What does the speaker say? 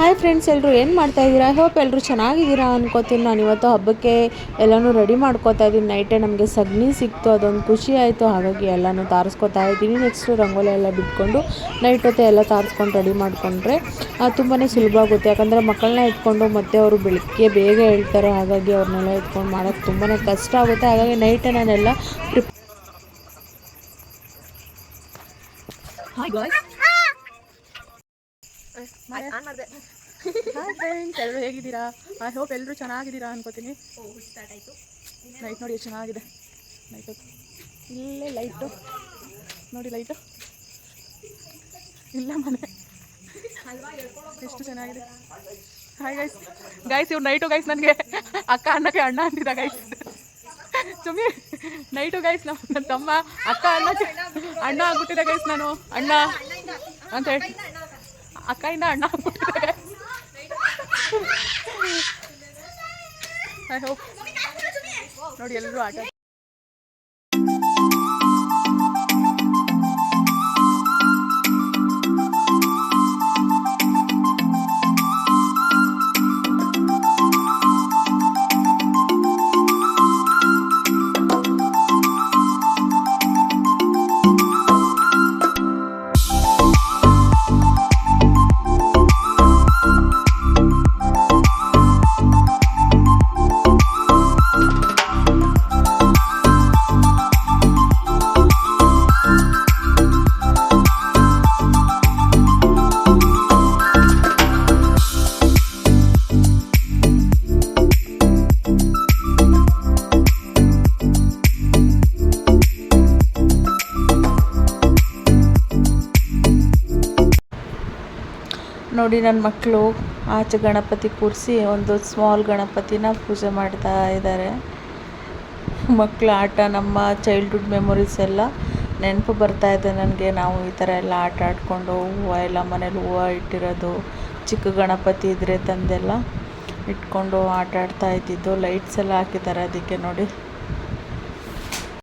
Hi friends, ಎಲ್ಲರೂ ಏನು ಮಾಡ್ತಾಯಿದ್ದೀರಾ? Hope ಎಲ್ಲರೂ ಚೆನ್ನಾಗಿದ್ದೀರಾ ಅನ್ಕೋತೀನಿ. ನಾನು ಇವತ್ತು ಹಬ್ಬಕ್ಕೆ ಎಲ್ಲನೂ ರೆಡಿ ಮಾಡ್ಕೋತಾ ಇದ್ದೀನಿ. ನೈಟೇ ನಮಗೆ ಸಗಣಿ ಸಿಕ್ತು, ಅದೊಂದು ಖುಷಿ ಆಯಿತು. ಹಾಗಾಗಿ ಎಲ್ಲನೂ ತಾರಿಸ್ಕೊತಾ ಇದ್ದೀನಿ. ನೆಕ್ಸ್ಟು ರಂಗೋಲಿ ಎಲ್ಲ ಬಿಟ್ಕೊಂಡು ನೈಟ್ ಹೊತ್ತೆ ಎಲ್ಲ ತಾರಿಸ್ಕೊಂಡು ರೆಡಿ ಮಾಡಿಕೊಂಡ್ರೆ ತುಂಬಾ ಸುಲಭ ಆಗುತ್ತೆ. ಯಾಕಂದರೆ ಮಕ್ಕಳನ್ನ ಎತ್ಕೊಂಡು ಮತ್ತೆ ಅವರು ಬೆಳಗ್ಗೆ ಬೇಗ ಹೇಳ್ತಾರೆ. ಹಾಗಾಗಿ ಅವ್ರನ್ನೆಲ್ಲ ಎತ್ಕೊಂಡು ಮಾಡೋಕ್ಕೆ ತುಂಬಾ ಕಷ್ಟ ಆಗುತ್ತೆ. ಹಾಗಾಗಿ ನೈಟೇ ನಾನೆಲ್ಲ ಹಾಯ್ ಫ್ರೆಂಡ್ಸ್, ಎಲ್ಲರೂ ಹೇಗಿದ್ದೀರಾ? ಐ ಹೋಪ್ ಎಲ್ಲರೂ ಚೆನ್ನಾಗಿದ್ದೀರಾ ಅನ್ಕೋತೀನಿ. ನೈಟ್ ನೋಡಿ ಎಷ್ಟು ಚೆನ್ನಾಗಿದೆ. ನೈಟು ಇಲ್ಲೇ ಲೈಟು ನೋಡಿ, ಲೈಟು ಇಲ್ಲ ಮನೆ ಎಷ್ಟು ಚೆನ್ನಾಗಿದೆ. ಹಾಯ್ ಗೈಸ್, ಇವ್ರು ನೈಟು ಗೈಸ್ ನನಗೆ ಅಕ್ಕ ಅನ್ನಕ್ಕೆ ಅಣ್ಣ ಅಂತಿದ್ದ ಗೈಸ್. ಸುಮ್ಮನೆ ನೈಟು ಗೈಸ್, ನನ್ನ ತಮ್ಮ ಅಕ್ಕ ಅನ್ನಕ್ಕೆ ಅಣ್ಣ ಆಗ್ಬಿಟ್ಟಿದೆ ಗೈಸ್. ನಾನು ಅಣ್ಣ ಅಂತ ಹೇಳಿ ಅಕ್ಕಯಿಂದ ಅಣ್ಣ ಆಗ್ಬಿಟ್ಟಿದೆ. ಐ ಹೋಪ್ ನೋಡಿ ಎಲ್ಲರೂ ಆಟ. ನೋಡಿ ನನ್ನ ಮಕ್ಕಳು ಆಚೆ ಗಣಪತಿ ಕೂರಿಸಿ ಒಂದು ಸ್ಮಾಲ್ ಗಣಪತಿನ ಪೂಜೆ ಮಾಡ್ತಾ ಇದ್ದಾರೆ. ಮಕ್ಕಳ ಆಟ, ನಮ್ಮ ಚೈಲ್ಡ್ಹುಡ್ ಮೆಮೊರೀಸ್ ಎಲ್ಲ ನೆನಪು ಬರ್ತಾ ಇದೆ ನನಗೆ. ನಾವು ಈ ಥರ ಎಲ್ಲ ಆಟ ಆಡಿಕೊಂಡು ಹೂವು ಎಲ್ಲ ಮನೇಲಿ ಹೂವು ಇಟ್ಟಿರೋದು, ಚಿಕ್ಕ ಗಣಪತಿ ಇದ್ದರೆ ತಂದೆಲ್ಲ ಇಟ್ಕೊಂಡು ಆಟ ಆಡ್ತಾ ಇದ್ದಿದ್ದು. ಲೈಟ್ಸ್ ಎಲ್ಲ ಹಾಕಿದ್ದಾರೆ ಅದಕ್ಕೆ ನೋಡಿ.